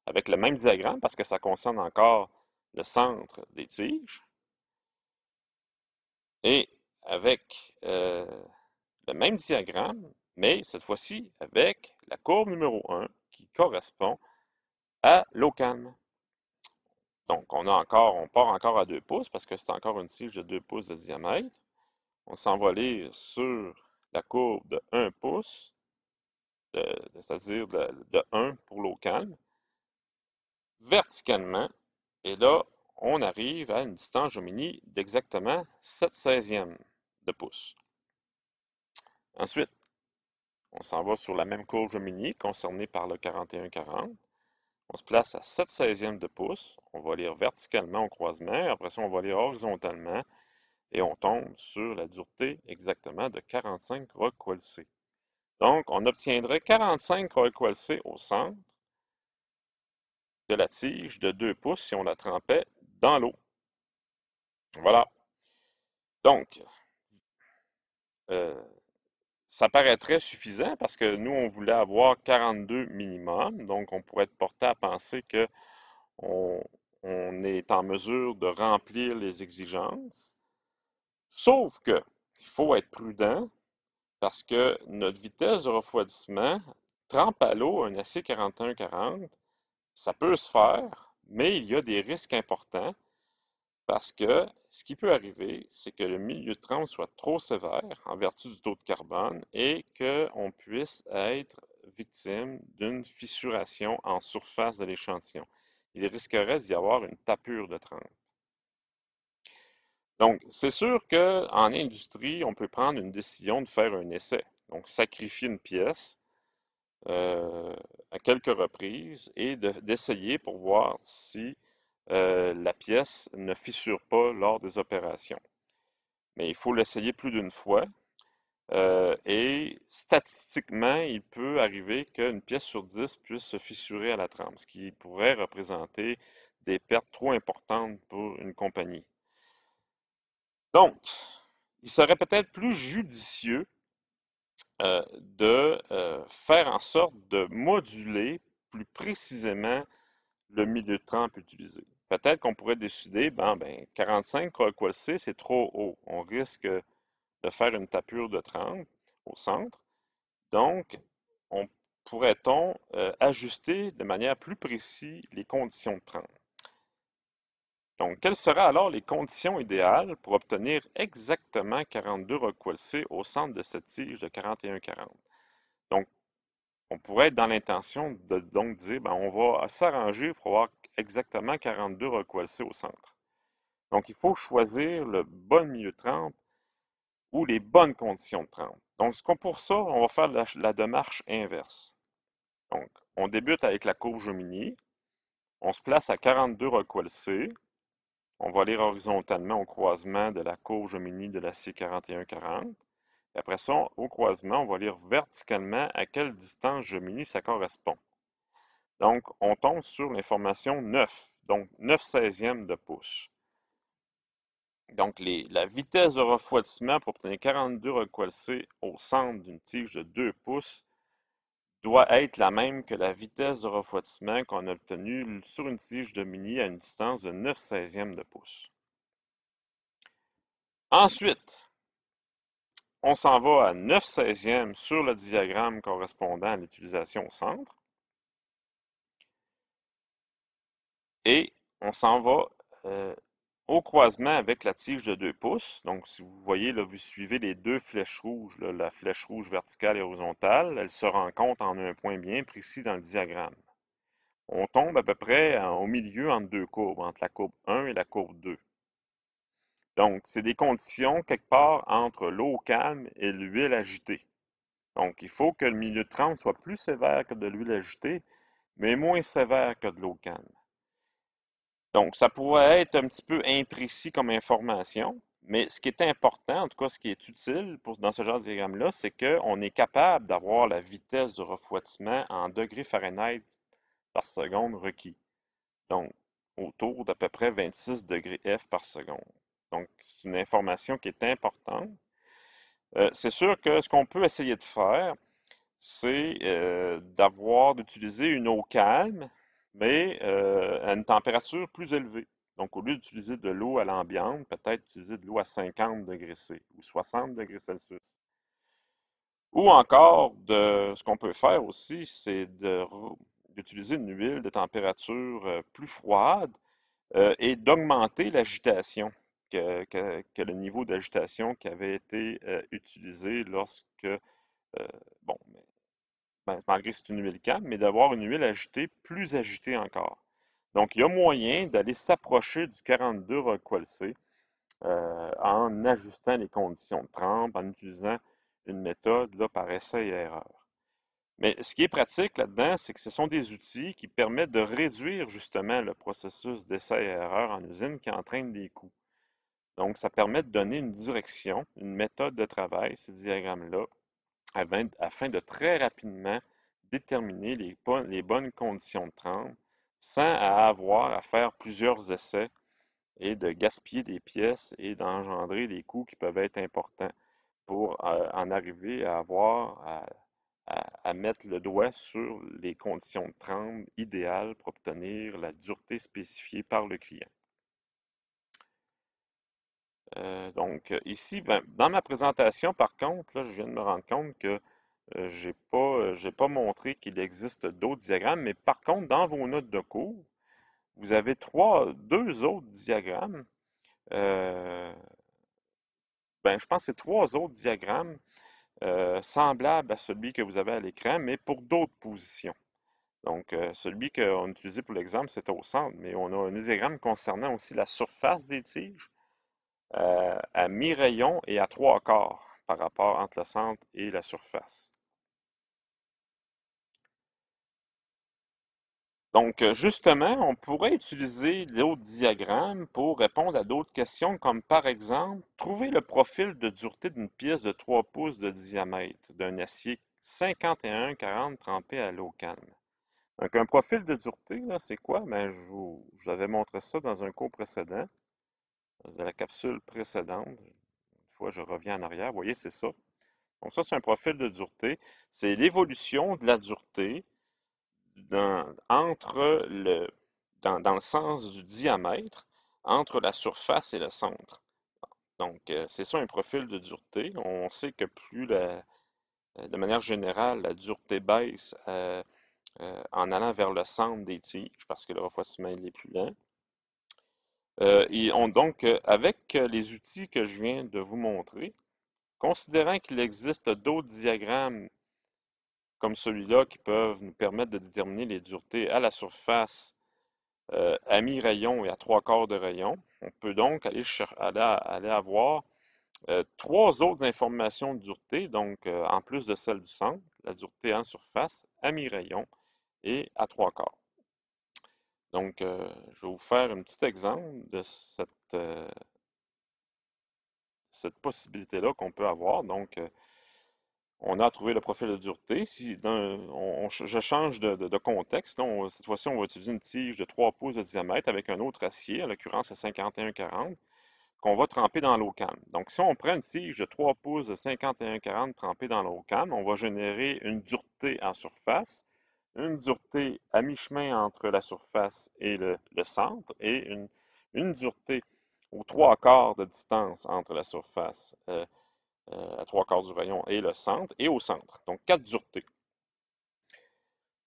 avec le même diagramme, parce que ça concerne encore le centre des tiges, et avec le même diagramme, mais cette fois-ci avec la courbe numéro 1 qui correspond à l'eau calme. Donc, on part encore à 2 pouces parce que c'est encore une tige de 2 pouces de diamètre. On s'en va lire sur la courbe de 1 pouce, c'est-à-dire de 1 pour l'eau calme, verticalement. Et là, on arrive à une distance Gemini d'exactement 7 16e de pouce. Ensuite, on s'en va sur la même courbe Gemini concernée par le 41-40. On se place à 7 16e de pouce. On va lire verticalement au croisement. Après ça, on va lire horizontalement. Et on tombe sur la dureté exactement de 45 Rockwell-C. Donc, on obtiendrait 45 Rockwell-C au centre de la tige de 2 pouces si on la trempait dans l'eau. Voilà. Donc, ça paraîtrait suffisant parce que nous, on voulait avoir 42 minimum. Donc, on pourrait être porté à penser qu'on est en mesure de remplir les exigences. Sauf que, il faut être prudent parce que notre vitesse de refroidissement trempe à l'eau un acier 4140, ça peut se faire, mais il y a des risques importants parce que ce qui peut arriver, c'est que le milieu de trempe soit trop sévère en vertu du taux de carbone et qu'on puisse être victime d'une fissuration en surface de l'échantillon. Il risquerait d'y avoir une tapure de trempe. Donc, c'est sûr qu'en industrie, on peut prendre une décision de faire un essai. Donc, sacrifier une pièce euh, à quelques reprises et d'essayer pour voir si la pièce ne fissure pas lors des opérations. Mais il faut l'essayer plus d'une fois. Et statistiquement, il peut arriver qu'une pièce sur 10 puisse se fissurer à la trempe, ce qui pourrait représenter des pertes trop importantes pour une compagnie. Donc, il serait peut-être plus judicieux de faire en sorte de moduler plus précisément le milieu de trempe utilisé. Peut-être qu'on pourrait décider, ben 45 Rockwell-C, c'est trop haut. On risque de faire une tapure de trempe au centre. Donc, on pourrait-on ajuster de manière plus précise les conditions de trempe. Donc, quelles seraient alors les conditions idéales pour obtenir exactement 42 Rockwell-C au centre de cette tige de 41-40? Donc, on pourrait être dans l'intention de donc dire, ben, on va s'arranger pour avoir exactement 42 Rockwell-C au centre. Donc, il faut choisir le bon milieu de trempe ou les bonnes conditions de trempe. Donc, pour ça, on va faire la démarche inverse. Donc, on débute avec la courbe Jomini, on se place à 42 Rockwell-C, on va lire horizontalement au croisement de la courbe Jomini de l'acier 4140. Et après ça, au croisement, on va lire verticalement à quelle distance Jomini ça correspond. Donc, on tombe sur l'information 9, donc 9 seizièmes de pouce. Donc, la vitesse de refroidissement pour obtenir 42 Rockwell-C au centre d'une tige de 2 pouces doit être la même que la vitesse de refroidissement qu'on a obtenue sur une tige de mini à une distance de 9 seizièmes de pouce. Ensuite, on s'en va à 9 seizièmes sur le diagramme correspondant à l'utilisation au centre. Et on s'en va au croisement avec la tige de 2 pouces. Donc, si vous voyez, là, vous suivez les deux flèches rouges, là, la flèche rouge verticale et horizontale, elles se rencontrent en un point bien précis dans le diagramme. On tombe à peu près au milieu entre deux courbes, entre la courbe 1 et la courbe 2. Donc, c'est des conditions quelque part entre l'eau calme et l'huile agitée. Donc, il faut que le milieu de trempe soit plus sévère que de l'huile agitée, mais moins sévère que de l'eau calme. Donc, ça pourrait être un petit peu imprécis comme information, mais ce qui est important, en tout cas ce qui est utile dans ce genre de diagramme-là, c'est qu'on est capable d'avoir la vitesse de refroidissement en degrés Fahrenheit par seconde requis. Donc, autour d'à peu près 26 degrés F par seconde. Donc, c'est une information qui est importante. C'est sûr que ce qu'on peut essayer de faire, c'est d'utiliser une eau calme, mais à une température plus élevée. Donc, au lieu d'utiliser de l'eau à l'ambiance, peut-être utiliser de l'eau à 50 degrés C ou 60 degrés Celsius. Ou encore, ce qu'on peut faire aussi, c'est d'utiliser une huile de température plus froide et d'augmenter l'agitation, que le niveau d'agitation qui avait été utilisé lorsque, bon, malgré que c'est une huile calme, mais d'avoir une huile agitée, plus agitée encore. Donc, il y a moyen d'aller s'approcher du 42 Rockwell-C en ajustant les conditions de trempe, en utilisant une méthode là, par essai et erreur. Mais ce qui est pratique là-dedans, c'est que ce sont des outils qui permettent de réduire justement le processus d'essai et erreur en usine qui entraîne des coûts. Donc, ça permet de donner une direction, une méthode de travail, ces diagrammes-là, afin de très rapidement déterminer les bonnes conditions de trempe sans avoir à faire plusieurs essais et de gaspiller des pièces et d'engendrer des coûts qui peuvent être importants pour en arriver à à mettre le doigt sur les conditions de trempe idéales pour obtenir la dureté spécifiée par le client. Donc ici, ben, dans ma présentation, par contre, là, je viens de me rendre compte que j'ai pas montré qu'il existe d'autres diagrammes, mais par contre, dans vos notes de cours, vous avez deux autres diagrammes. euh, je pense que c'est trois autres diagrammes semblables à celui que vous avez à l'écran, mais pour d'autres positions. Donc, celui qu'on a utilisé pour l'exemple, c'était au centre, mais on a un diagramme concernant aussi la surface des tiges à mi-rayon et à trois quarts par rapport entre le centre et la surface. Donc, justement, on pourrait utiliser l'autre diagramme pour répondre à d'autres questions, comme par exemple, trouver le profil de dureté d'une pièce de 3 pouces de diamètre d'un acier 51-40 trempé à l'eau calme. Donc, un profil de dureté, là, c'est quoi? Je vous avais montré ça dans un cours précédent, dans la capsule précédente. Une fois, je reviens en arrière. Vous voyez, c'est ça. Donc, ça, c'est un profil de dureté. C'est l'évolution de la dureté entre dans le sens du diamètre entre la surface et le centre. Donc, c'est ça un profil de dureté. On sait que de manière générale, la dureté baisse en allant vers le centre des tiges parce que le refroidissement il est plus lent. Avec les outils que je viens de vous montrer, considérant qu'il existe d'autres diagrammes comme celui-là qui peuvent nous permettre de déterminer les duretés à la surface à mi-rayon et à trois quarts de rayon, on peut donc aller avoir trois autres informations de dureté, donc en plus de celle du centre, la dureté en surface, à mi-rayon et à trois quarts. Donc, je vais vous faire un petit exemple de cette possibilité-là qu'on peut avoir. Donc, on a trouvé le profil de dureté. Si je change de contexte, là, cette fois-ci, on va utiliser une tige de 3 pouces de diamètre avec un autre acier, en l'occurrence le 51-40, qu'on va tremper dans l'eau calme. Donc, si on prend une tige de 3 pouces de 51-40 trempée dans l'eau calme, on va générer une dureté en surface, une dureté à mi-chemin entre la surface et le centre, et une dureté aux trois quarts de distance entre la surface à trois quarts du rayon et le centre, et au centre. Donc, quatre duretés.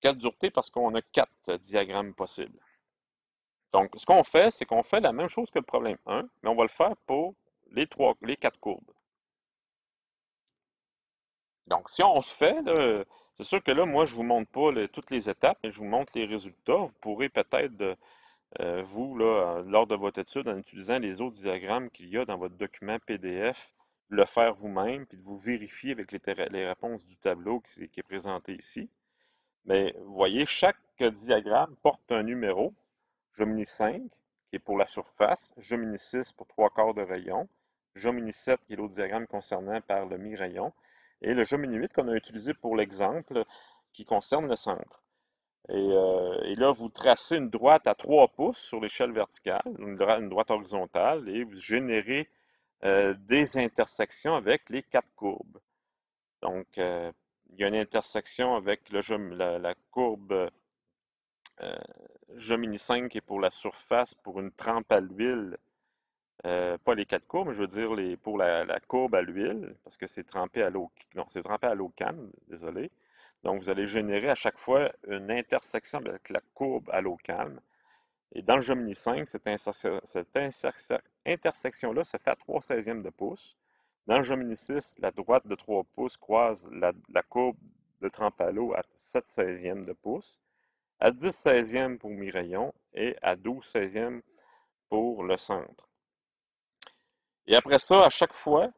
Quatre duretés parce qu'on a quatre diagrammes possibles. Donc, ce qu'on fait, c'est qu'on fait la même chose que le problème 1, mais on va le faire pour les quatre courbes. Donc, si on le fait, c'est sûr que là, moi, je ne vous montre pas toutes les étapes, mais je vous montre les résultats. Vous pourrez peut-être, vous, là, lors de votre étude, en utilisant les autres diagrammes qu'il y a dans votre document PDF, le faire vous-même, puis de vous vérifier avec les réponses du tableau qui est présenté ici. Mais vous voyez, chaque diagramme porte un numéro. Gemini 5, qui est pour la surface, Gemini 6 pour trois quarts de rayon, Gemini 7, qui est l'autre diagramme concernant par le mi-rayon, et le Gemini 8 qu'on a utilisé pour l'exemple qui concerne le centre. Et là, vous tracez une droite à 3 pouces sur l'échelle verticale, une droite horizontale, et vous générez des intersections avec les quatre courbes. Donc, il y a une intersection avec la courbe euh, Gemini 5 qui est pour la surface, pour une trempe à l'huile. Pas les quatre courbes, mais je veux dire pour la courbe à l'huile, parce que c'est trempé à l'eau. Non, c'est trempé à l'eau calme, désolé. Donc, vous allez générer à chaque fois une intersection avec la courbe à l'eau calme. Et dans le Gemini 5, cette intersection-là se fait à 3/16 de pouce. Dans le Gemini 6, la droite de 3 pouces croise la courbe de trempe à l'eau à 7/16 de pouce, à 10/16 pour mi-rayon et à 12/16 pour le centre. Et après ça, à chaque fois,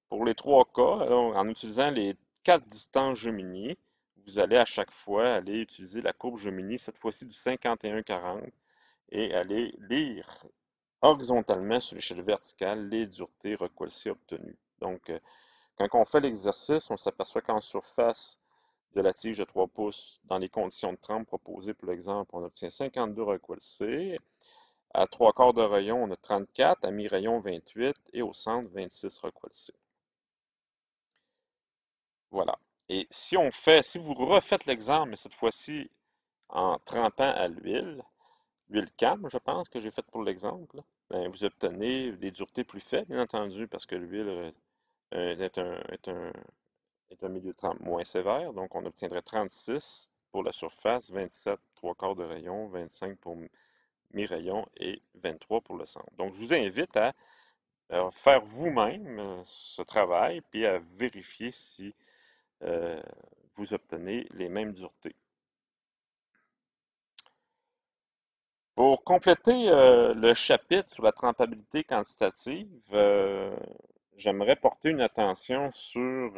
pour les trois cas, alors, en utilisant les quatre distances Gemini, vous allez à chaque fois aller utiliser la courbe Gemini, cette fois-ci du 51-40, et aller lire horizontalement sur l'échelle verticale les duretés Rockwell-C obtenues. Donc, quand on fait l'exercice, on s'aperçoit qu'en surface de la tige de 3 pouces, dans les conditions de trempe proposées pour l'exemple, on obtient 52 Rockwell-C. À trois quarts de rayon, on a 34, à mi-rayon 28 et au centre 26 Rockwell-C. Voilà. Et si vous refaites l'exemple, mais cette fois-ci en trempant à l'huile cam, je pense que j'ai fait pour l'exemple, ben, vous obtenez des duretés plus faibles, bien entendu, parce que l'huile est est un milieu de trempe moins sévère, donc on obtiendrait 36 pour la surface, 27 trois quarts de rayon, 25 pour mi-rayon et 23 pour le centre. Donc, je vous invite à faire vous-même ce travail, puis à vérifier si euh, vous obtenez les mêmes duretés. Pour compléter le chapitre sur la trempabilité quantitative, j'aimerais porter une attention sur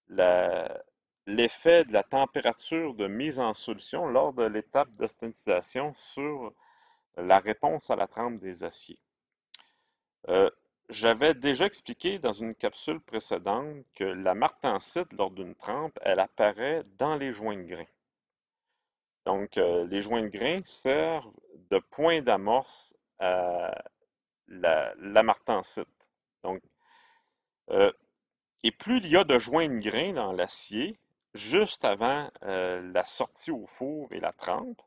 la- l'effet de la température de mise en solution lors de l'étape d'ostinisation sur la réponse à la trempe des aciers. Euh, J'avais déjà expliqué dans une capsule précédente que la martensite, lors d'une trempe, elle apparaît dans les joints de grain. Donc, les joints de grain servent de point d'amorce à la martensite. Donc, euh, et plus il y a de joints de grain dans l'acier, juste avant la sortie au four et la trempe,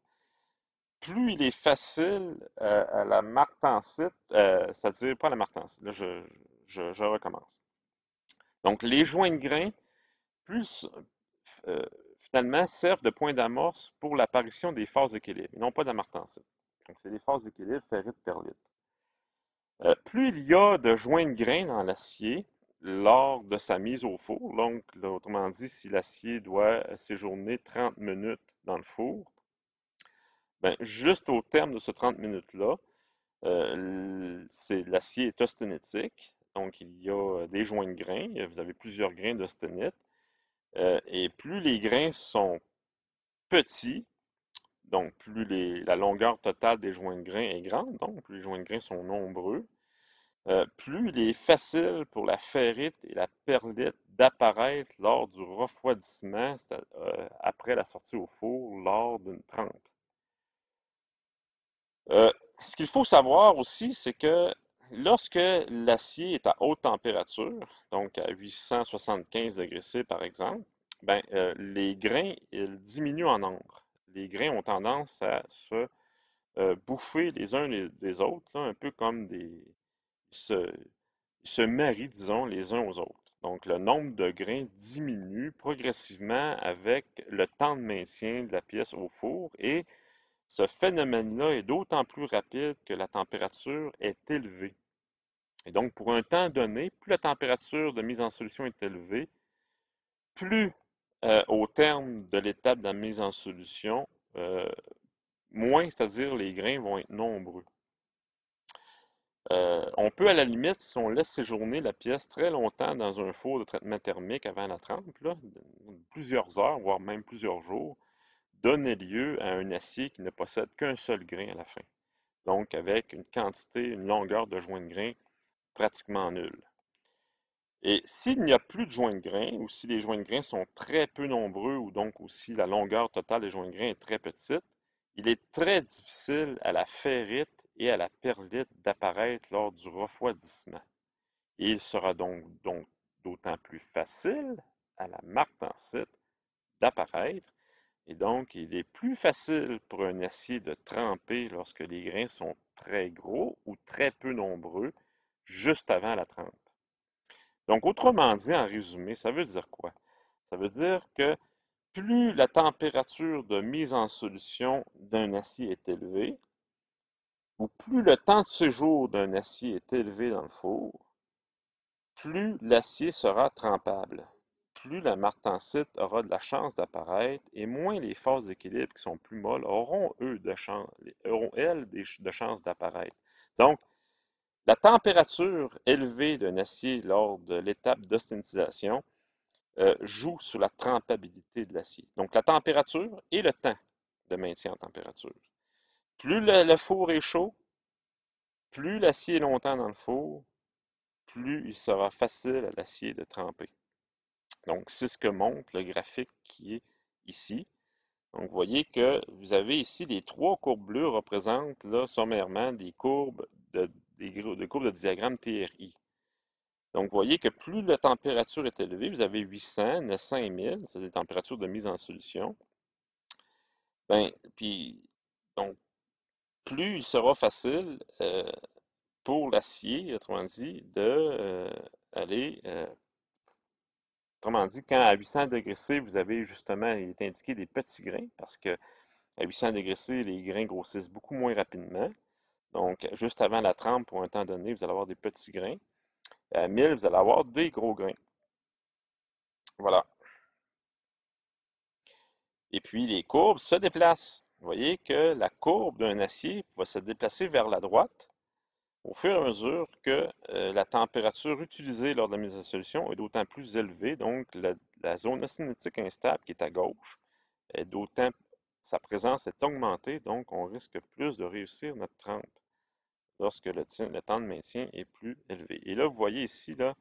plus il est facile à la martensite, c'est-à-dire pas la martensite, là je recommence. Donc les joints de grain, plus euh, finalement, servent de point d'amorce pour l'apparition des phases d'équilibre, et non pas de la martensite. Donc c'est les phases d'équilibre ferrite-perlite. Plus il y a de joints de grain dans l'acier lors de sa mise au four, donc autrement dit, si l'acier doit séjourner 30 minutes dans le four, ben, juste au terme de ce 30 minutes-là, l'acier est austenitique, donc il y a des joints de grains, vous avez plusieurs grains d'austenite, et plus les grains sont petits, donc plus la longueur totale des joints de grains est grande, donc plus les joints de grains sont nombreux, plus il est facile pour la ferrite et la perlite d'apparaître lors du refroidissement, après la sortie au four, lors d'une trempe. Euh, Ce qu'il faut savoir aussi, c'est que lorsque l'acier est à haute température, donc à 875 degrés C par exemple, ben, les grains ils diminuent en nombre. Les grains ont tendance à se bouffer les uns les autres, là, un peu comme se, se marient, disons, les uns aux autres. Donc, le nombre de grains diminue progressivement avec le temps de maintien de la pièce au four et ce phénomène-là est d'autant plus rapide que la température est élevée. Et donc, pour un temps donné, plus la température de mise en solution est élevée, plus au terme de l'étape de la mise en solution, euh, moins, c'est-à-dire les grains vont être nombreux. On peut à la limite, si on laisse séjourner la pièce très longtemps dans un four de traitement thermique avant la trempe, là, plusieurs heures, voire même plusieurs jours, donner lieu à un acier qui ne possède qu'un seul grain à la fin. Donc avec une quantité, une longueur de joint de grain pratiquement nulle. Et s'il n'y a plus de joints de grain, ou si les joints de grain sont très peu nombreux, ou donc aussi la longueur totale des joints de grain est très petite, il est très difficile à la ferrite et à la perlite d'apparaître lors du refroidissement. Et il sera donc d'autant plus facile à la martensite d'apparaître. Et donc, il est plus facile pour un acier de tremper lorsque les grains sont très gros ou très peu nombreux, juste avant la trempe. Donc, autrement dit, en résumé, ça veut dire quoi? Ça veut dire que plus la température de mise en solution d'un acier est élevée, ou plus le temps de séjour d'un acier est élevé dans le four, plus l'acier sera trempable. Plus la martensite aura de la chance d'apparaître et moins les phases d'équilibre qui sont plus molles auront elles, de chances d'apparaître. Donc, la température élevée d'un acier lors de l'étape d'austinisation joue sur la trempabilité de l'acier. Donc, la température et le temps de maintien en température. Plus le four est chaud, plus l'acier est longtemps dans le four, plus il sera facile à l'acier de tremper. Donc, c'est ce que montre le graphique qui est ici. Donc, vous voyez que vous avez ici les trois courbes bleues représentent là, sommairement des courbes des courbes de diagramme TRI. Donc, vous voyez que plus la température est élevée, vous avez 800, 900 et 1000, c'est des températures de mise en solution. Ben, puis, donc, plus il sera facile pour l'acier, autrement dit, de aller Autrement dit, quand à 800 degrés C, vous avez justement, il est indiqué des petits grains, parce que à 800 degrés C, les grains grossissent beaucoup moins rapidement. Donc, juste avant la trempe, pour un temps donné, vous allez avoir des petits grains. À 1000, vous allez avoir des gros grains. Voilà. Et puis, les courbes se déplacent. Vous voyez que la courbe d'un acier va se déplacer vers la droite au fur et à mesure que la température utilisée lors de la mise en solution est d'autant plus élevée. Donc, la zone cinétique instable qui est à gauche est d'autant, sa présence est augmentée. Donc, on risque plus de réussir notre trempe lorsque le temps de maintien est plus élevé. Et là, vous voyez ici, là,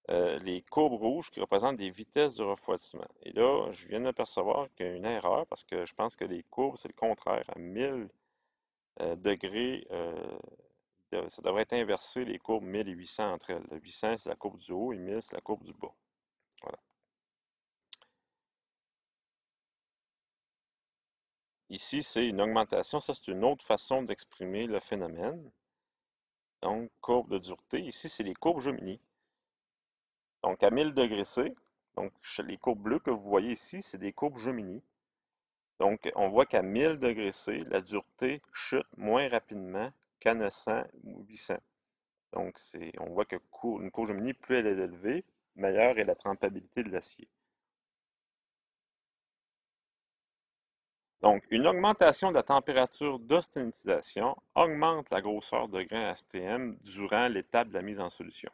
les courbes rouges qui représentent des vitesses de refroidissement. Et là, je viens d'apercevoir qu'il y a une erreur parce que je pense que les courbes, c'est le contraire. À 1000 degrés, ça devrait être inversé, les courbes 1000 et 800 entre elles. Le 800, c'est la courbe du haut et 1000, c'est la courbe du bas. Voilà. Ici, c'est une augmentation. Ça, c'est une autre façon d'exprimer le phénomène. Donc, courbe de dureté. Ici, c'est les courbes Gemini. Donc, à 1000 degrés C, donc les courbes bleues que vous voyez ici, c'est des courbes Gemini. Donc, on voit qu'à 1000 degrés C, la dureté chute moins rapidement qu'à 900 ou 800. Donc, on voit que une courbe Gemini, plus elle est élevée, meilleure est la trempabilité de l'acier. Donc, une augmentation de la température d'austanisation augmente la grosseur de grain STM durant l'étape de la mise en solution,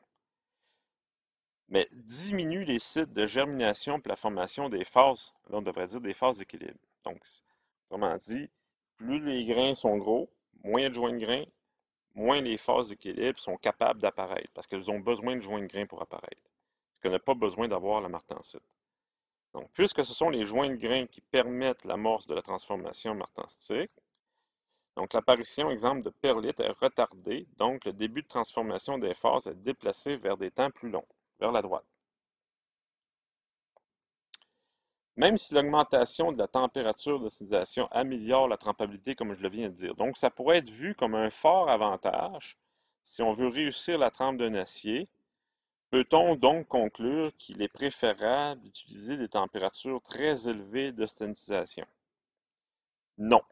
mais diminue les sites de germination pour la formation des phases, là on devrait dire des phases d'équilibre. Donc, autrement dit, plus les grains sont gros, moins il y a de joints de grains, moins les phases d'équilibre sont capables d'apparaître, parce qu'elles ont besoin de joints de grains pour apparaître, ce qu'on n'a pas besoin d'avoir la martensite. Donc, puisque ce sont les joints de grains qui permettent l'amorce de la transformation martensitique, donc l'apparition, exemple, de perlite est retardée, donc le début de transformation des phases est déplacé vers des temps plus longs, vers la droite. Même si l'augmentation de la température d'oxydation améliore la trempabilité, comme je le viens de dire. Donc, ça pourrait être vu comme un fort avantage si on veut réussir la trempe d'un acier. Peut-on donc conclure qu'il est préférable d'utiliser des températures très élevées d'ostanisation? Non.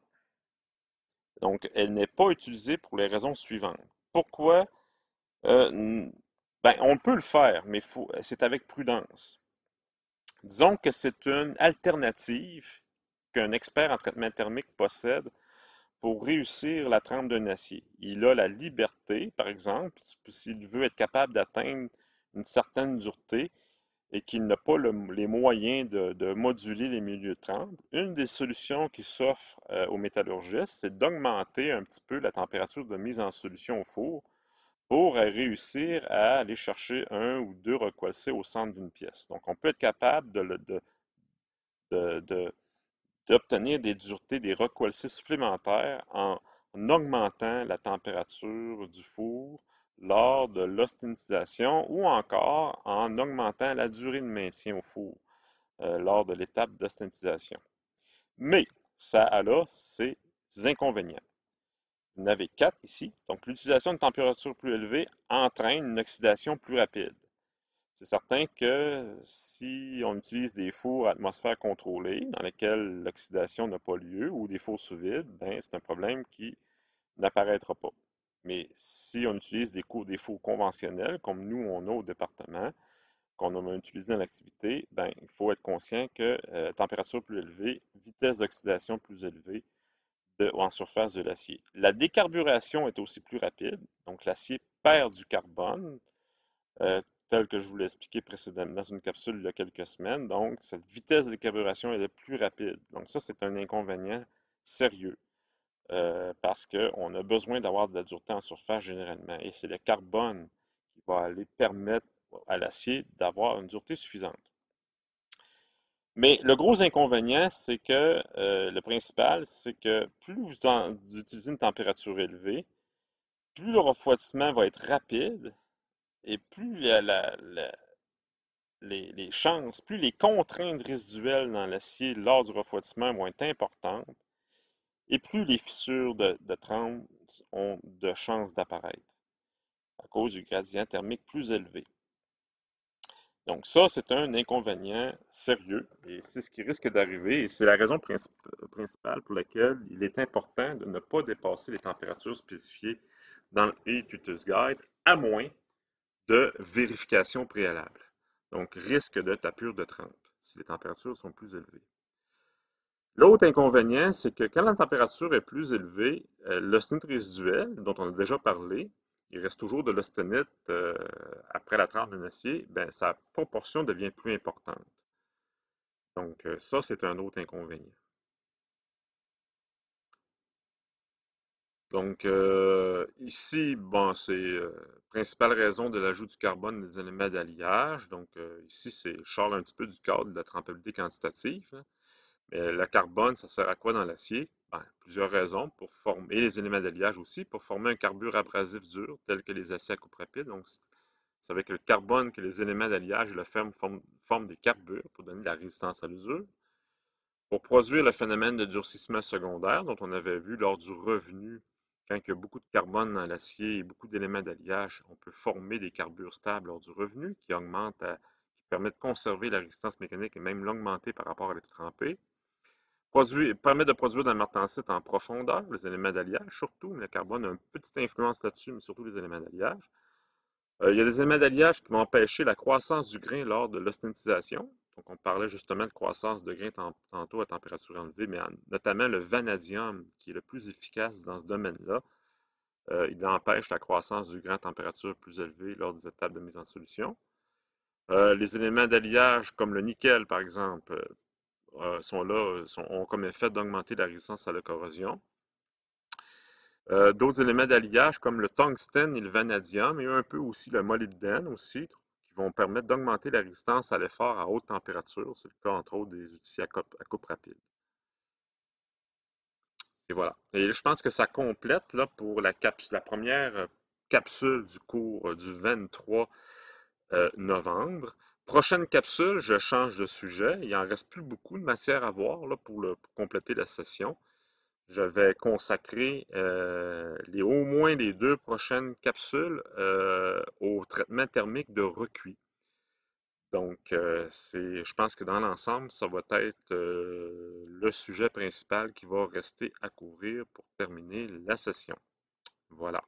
Donc, elle n'est pas utilisée pour les raisons suivantes. Pourquoi? Ben, on peut le faire, mais c'est avec prudence. Disons que c'est une alternative qu'un expert en traitement thermique possède pour réussir la trempe d'un acier. Il a la liberté, par exemple, s'il veut être capable d'atteindre une certaine dureté et qu'il n'a pas les moyens de moduler les milieux de trempe, une des solutions qui s'offre aux métallurgistes, c'est d'augmenter un petit peu la température de mise en solution au four pour réussir à aller chercher un ou deux recoilcés au centre d'une pièce. Donc, on peut être capable de d'obtenir des duretés, des recoilcés supplémentaires en augmentant la température du four lors de l'austanisation ou encore en augmentant la durée de maintien au four lors de l'étape d'austanisation. Mais ça a là ses inconvénients. Vous en avez quatre ici. Donc, l'utilisation de température plus élevée entraîne une oxydation plus rapide. C'est certain que si on utilise des fours à atmosphère contrôlée, dans lesquels l'oxydation n'a pas lieu, ou des fours sous vide, ben, c'est un problème qui n'apparaîtra pas. Mais si on utilise des fours conventionnels, comme nous on a au département, qu'on a utilisé dans l'activité, ben, il faut être conscient que température plus élevée, vitesse d'oxydation plus élevée en surface de l'acier. La décarburation est aussi plus rapide, donc l'acier perd du carbone, euh, tel que je vous l'ai expliqué précédemment dans une capsule il y a quelques semaines. Donc, cette vitesse de décarburation est plus rapide. Donc, ça, c'est un inconvénient sérieux parce qu'on a besoin d'avoir de la dureté en surface généralement. Et c'est le carbone qui va aller permettre à l'acier d'avoir une dureté suffisante. Mais le gros inconvénient, c'est que le principal, c'est que plus vous utilisez une température élevée, plus le refroidissement va être rapide et plus les chances, plus les contraintes résiduelles dans l'acier lors du refroidissement vont être importantes, et plus les fissures de trempe ont de chances d'apparaître à cause du gradient thermique plus élevé. Donc ça, c'est un inconvénient sérieux et c'est ce qui risque d'arriver et c'est la raison principale pour laquelle il est important de ne pas dépasser les températures spécifiées dans le Heat Use Guide, à moins de vérification préalable. Donc risque de tapure de trempe si les températures sont plus élevées. L'autre inconvénient, c'est que quand la température est plus élevée, l'austenite résiduelle, dont on a déjà parlé, il reste toujours de l'austenite après la trempe d'un acier, ben, sa proportion devient plus importante. Donc, ça, c'est un autre inconvénient. Donc, ici, bon, c'est principale raison de l'ajout du carbone des éléments d'alliage. Donc, ici, je sors un petit peu du cadre de la trempabilité quantitative, là. Mais le carbone, ça sert à quoi dans l'acier? Ben, plusieurs raisons pour former, et les éléments d'alliage aussi, pour former un carbure abrasif dur, tel que les aciers à coupe rapide. Donc, c'est avec le carbone que les éléments d'alliage et le ferme forment des carbures pour donner de la résistance à l'usure. Pour produire le phénomène de durcissement secondaire, dont on avait vu lors du revenu, quand il y a beaucoup de carbone dans l'acier et beaucoup d'éléments d'alliage, on peut former des carbures stables lors du revenu qui permettent de conserver la résistance mécanique et même l'augmenter par rapport à l'état trempé. Permet de produire de la martensite en profondeur, les éléments d'alliage surtout, mais le carbone a une petite influence là-dessus, mais surtout les éléments d'alliage. Il y a des éléments d'alliage qui vont empêcher la croissance du grain lors de l'austentisation. Donc, on parlait justement de croissance de grain tantôt à température enlevée, mais notamment le vanadium, qui est le plus efficace dans ce domaine-là. Il empêche la croissance du grain à température plus élevée lors des étapes de mise en solution. Les éléments d'alliage, comme le nickel, par exemple, sont là, ont comme effet d'augmenter la résistance à la corrosion. D'autres éléments d'alliage comme le tungstène et le vanadium et un peu aussi le molybdène aussi, qui vont permettre d'augmenter la résistance à l'effort à haute température. C'est le cas entre autres des outils à coupe rapide. Et voilà. Et je pense que ça complète là, pour la première capsule du cours du 23 novembre. Prochaine capsule, je change de sujet. Il en reste plus beaucoup de matière à voir là, pour compléter la session. Je vais consacrer au moins les 2 prochaines capsules au traitement thermique de recuit. Donc, je pense que dans l'ensemble, ça va être le sujet principal qui va rester à couvrir pour terminer la session. Voilà.